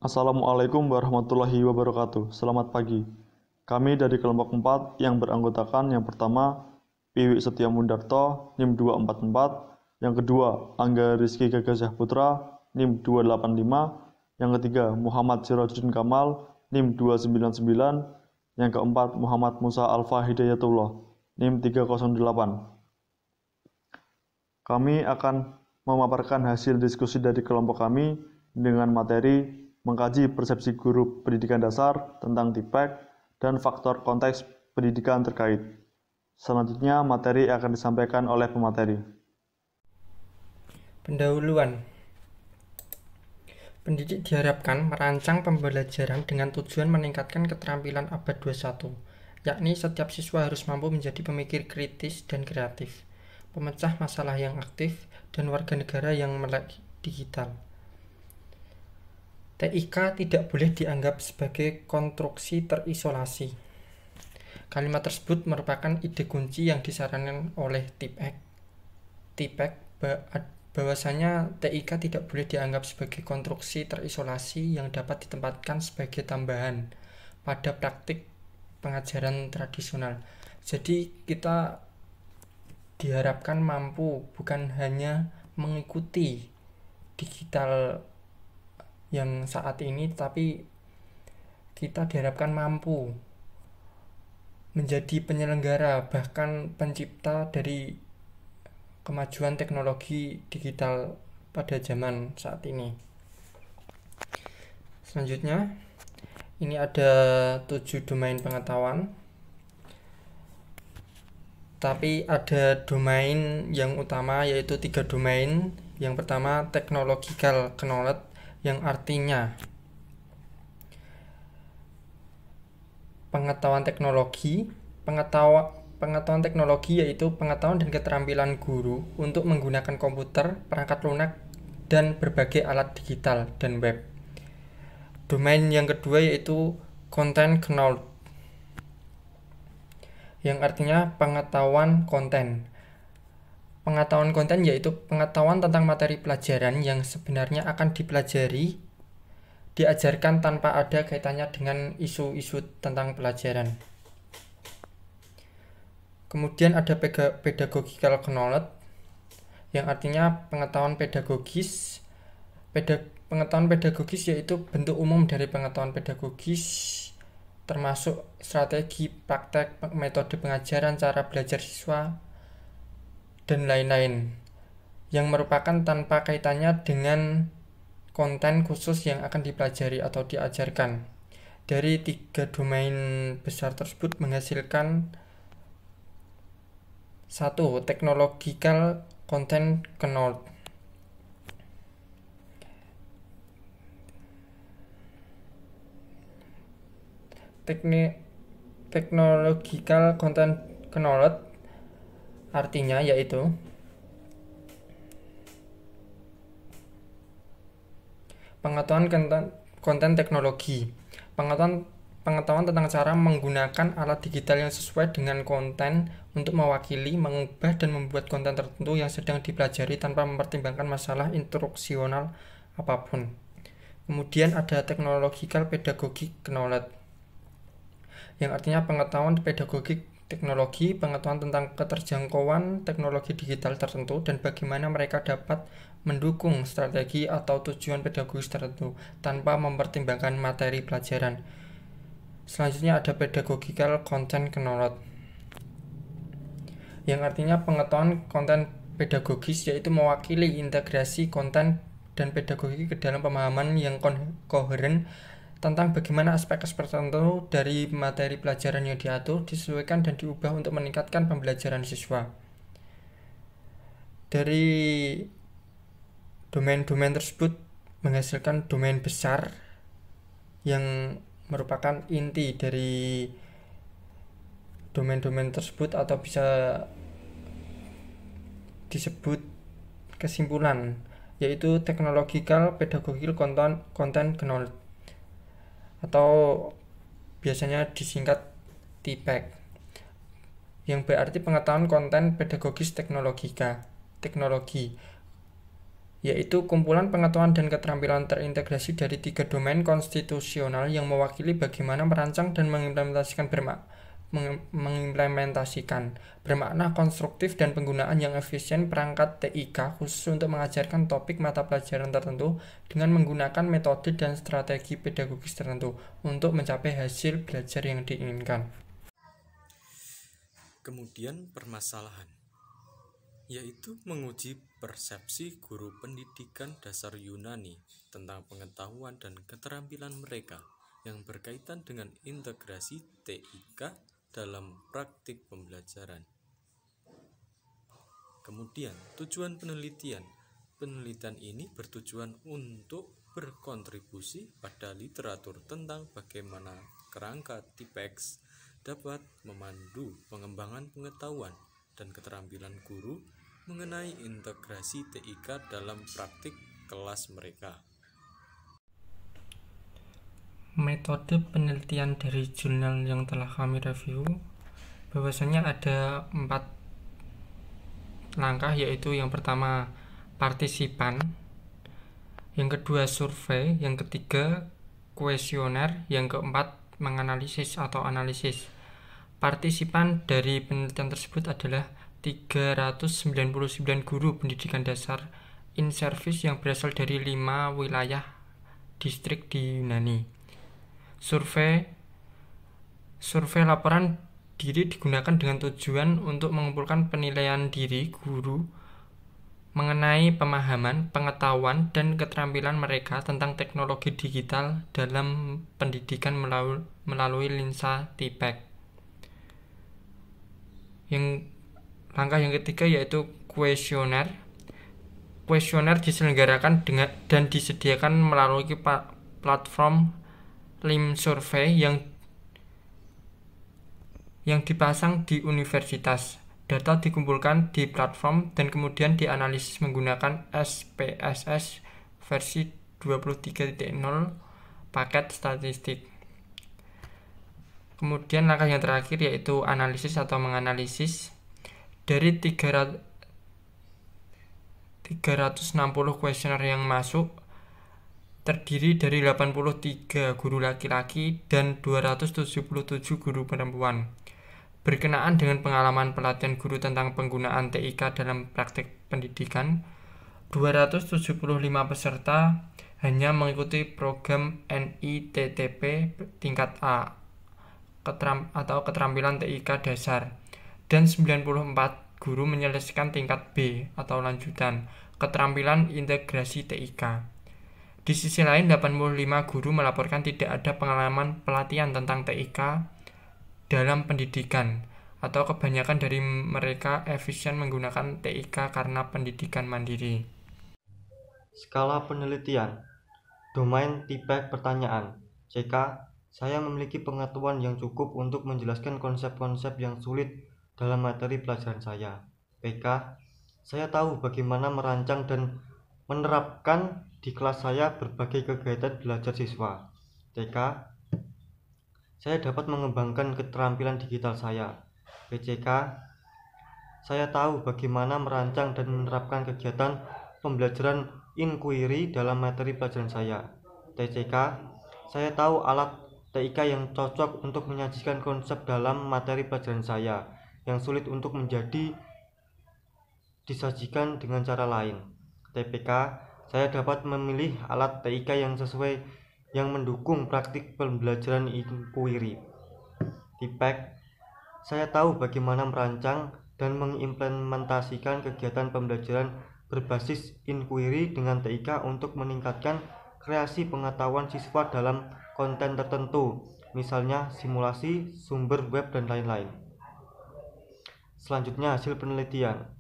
Assalamualaikum warahmatullahi wabarakatuh. Selamat pagi. Kami dari kelompok 4 yang beranggotakan yang pertama Piwi Setia Mundarto NIM 244, yang kedua Angga Rizky Gagazah Putra NIM 285, yang ketiga Muhammad Sirajuddin Kamal NIM 299, yang keempat Muhammad Musa Alfa Hidayatullah NIM 308. Kami akan memaparkan hasil diskusi dari kelompok kami dengan materi mengkaji persepsi guru pendidikan dasar tentang TIPEK dan faktor konteks pendidikan terkait. Selanjutnya, materi akan disampaikan oleh pemateri. Pendahuluan. Pendidik diharapkan merancang pembelajaran dengan tujuan meningkatkan keterampilan abad 21, yakni setiap siswa harus mampu menjadi pemikir kritis dan kreatif, pemecah masalah yang aktif, dan warga negara yang melek digital. TIK tidak boleh dianggap sebagai konstruksi terisolasi. Kalimat tersebut merupakan ide kunci yang disarankan oleh TIPEK bahwasanya TIK tidak boleh dianggap sebagai konstruksi terisolasi yang dapat ditempatkan sebagai tambahan pada praktik pengajaran tradisional. Jadi kita diharapkan mampu bukan hanya mengikuti digital yang saat ini, tapi kita diharapkan mampu menjadi penyelenggara bahkan pencipta dari kemajuan teknologi digital pada zaman saat ini. Selanjutnya, ini ada 7 domain pengetahuan, tapi ada domain yang utama yaitu 3 domain. Yang pertama technological knowledge, yang artinya pengetahuan teknologi. Pengetahuan teknologi yaitu pengetahuan dan keterampilan guru untuk menggunakan komputer, perangkat lunak, dan berbagai alat digital dan web. Domain yang kedua yaitu content knowledge, yang artinya pengetahuan konten. Pengetahuan konten yaitu pengetahuan tentang materi pelajaran yang sebenarnya akan dipelajari, diajarkan tanpa ada kaitannya dengan isu-isu tentang pelajaran. Kemudian ada pedagogical knowledge, yang artinya pengetahuan pedagogis. Pengetahuan pedagogis yaitu bentuk umum dari pengetahuan pedagogis, termasuk strategi, praktek, metode pengajaran, cara belajar siswa, dan lain-lain, yang merupakan tanpa kaitannya dengan konten khusus yang akan dipelajari atau diajarkan. Dari 3 domain besar tersebut menghasilkan 1. Technological content knowledge. Technological content knowledge artinya yaitu pengetahuan konten teknologi, pengetahuan tentang cara menggunakan alat digital yang sesuai dengan konten untuk mewakili, mengubah, dan membuat konten tertentu yang sedang dipelajari tanpa mempertimbangkan masalah instruksional apapun. Kemudian ada technological pedagogic knowledge, yang artinya pengetahuan pedagogik teknologi, pengetahuan tentang keterjangkauan teknologi digital tertentu dan bagaimana mereka dapat mendukung strategi atau tujuan pedagogis tertentu tanpa mempertimbangkan materi pelajaran. Selanjutnya ada pedagogical content knowledge, yang artinya pengetahuan konten pedagogis yaitu mewakili integrasi konten dan pedagogi ke dalam pemahaman yang koheren tentang bagaimana aspek-aspek tertentu dari materi pelajaran yang diatur, disesuaikan, dan diubah untuk meningkatkan pembelajaran siswa. Dari domain-domain tersebut menghasilkan domain besar yang merupakan inti dari domain-domain tersebut, atau bisa disebut kesimpulan, yaitu technological pedagogical content knowledge, atau biasanya disingkat TIPEK, yang berarti pengetahuan konten pedagogis teknologi, yaitu kumpulan pengetahuan dan keterampilan terintegrasi dari 3 domain konstitusional yang mewakili bagaimana merancang dan mengimplementasikan bermakna konstruktif dan penggunaan yang efisien perangkat TIK khusus untuk mengajarkan topik mata pelajaran tertentu dengan menggunakan metode dan strategi pedagogis tertentu untuk mencapai hasil belajar yang diinginkan. Kemudian permasalahan, yaitu menguji persepsi guru pendidikan dasar Yunani tentang pengetahuan dan keterampilan mereka yang berkaitan dengan integrasi TIK dalam praktik pembelajaran. Kemudian, tujuan penelitian. Penelitian ini bertujuan untuk berkontribusi pada literatur tentang bagaimana kerangka TIPEX dapat memandu pengembangan pengetahuan dan keterampilan guru mengenai integrasi TIK dalam praktik kelas mereka. Metode penelitian dari jurnal yang telah kami review, bahwasanya ada 4 langkah, yaitu yang pertama partisipan, yang kedua survei, yang ketiga kuesioner, yang keempat menganalisis atau analisis. Partisipan dari penelitian tersebut adalah 399 guru pendidikan dasar in service yang berasal dari 5 wilayah distrik di Yunani. Survei laporan diri digunakan dengan tujuan untuk mengumpulkan penilaian diri guru mengenai pemahaman, pengetahuan, dan keterampilan mereka tentang teknologi digital dalam pendidikan melalui lensa TIPEX. Langkah yang ketiga yaitu kuesioner. Kuesioner diselenggarakan dan disediakan melalui platform LIM Survey yang dipasang di universitas. Data dikumpulkan di platform dan kemudian dianalisis menggunakan SPSS versi 23.0 paket statistik. Kemudian langkah yang terakhir yaitu analisis atau menganalisis. Dari 360 kuesioner yang masuk, terdiri dari 83 guru laki-laki dan 277 guru perempuan. Berkenaan dengan pengalaman pelatihan guru tentang penggunaan TIK dalam praktik pendidikan, 275 peserta hanya mengikuti program NITTP tingkat A atau keterampilan TIK dasar, dan 94 guru menyelesaikan tingkat B atau lanjutan keterampilan integrasi TIK. Di sisi lain, 85 guru melaporkan tidak ada pengalaman pelatihan tentang TIK dalam pendidikan, atau kebanyakan dari mereka efisien menggunakan TIK karena pendidikan mandiri. Skala penelitian. Domain TIPEX pertanyaan. CK, saya memiliki pengetahuan yang cukup untuk menjelaskan konsep-konsep yang sulit dalam materi pelajaran saya. PK, saya tahu bagaimana merancang dan menerapkan di kelas saya berbagai kegiatan belajar siswa. TK, saya dapat mengembangkan keterampilan digital saya. PCK, saya tahu bagaimana merancang dan menerapkan kegiatan pembelajaran inquiry dalam materi pelajaran saya. TCK, saya tahu alat TIK yang cocok untuk menyajikan konsep dalam materi pelajaran saya yang sulit untuk disajikan dengan cara lain. TPK, saya dapat memilih alat TIK yang sesuai yang mendukung praktik pembelajaran inquiry. TIPEX, saya tahu bagaimana merancang dan mengimplementasikan kegiatan pembelajaran berbasis inquiry dengan TIK untuk meningkatkan kreasi pengetahuan siswa dalam konten tertentu, misalnya simulasi, sumber web, dan lain-lain. Selanjutnya, hasil penelitian.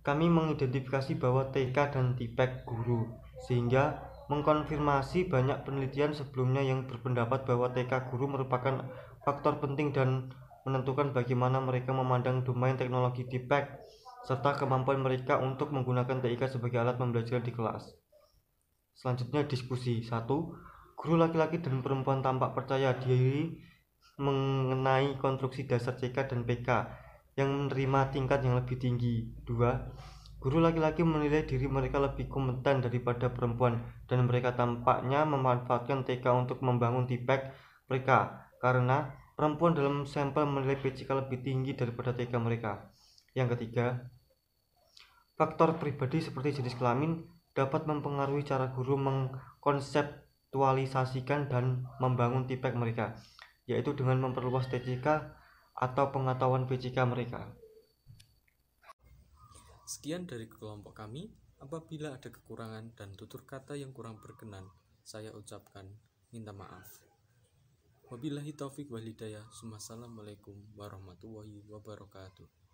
Kami mengidentifikasi bahwa TIK dan TIPEX guru, sehingga mengkonfirmasi banyak penelitian sebelumnya yang berpendapat bahwa TIK guru merupakan faktor penting dan menentukan bagaimana mereka memandang domain teknologi TIPEX, serta kemampuan mereka untuk menggunakan TIK sebagai alat pembelajaran di kelas. Selanjutnya, diskusi. 1. Guru laki-laki dan perempuan tampak percaya diri mengenai konstruksi dasar CK dan PK yang menerima tingkat yang lebih tinggi. 2. Guru laki-laki menilai diri mereka lebih kompeten daripada perempuan dan mereka tampaknya memanfaatkan TK untuk membangun TPEC mereka karena perempuan dalam sampel menilai PCK lebih tinggi daripada TK mereka. Yang ketiga, faktor pribadi seperti jenis kelamin dapat mempengaruhi cara guru mengkonseptualisasikan dan membangun TPEC mereka, yaitu dengan memperluas TCK atau pengetahuan PCK mereka. Sekian dari kelompok kami. Apabila ada kekurangan dan tutur kata yang kurang berkenan, saya ucapkan minta maaf. Wabillahi taufik wal hidayah. Wassalamualaikum warahmatullahi wabarakatuh.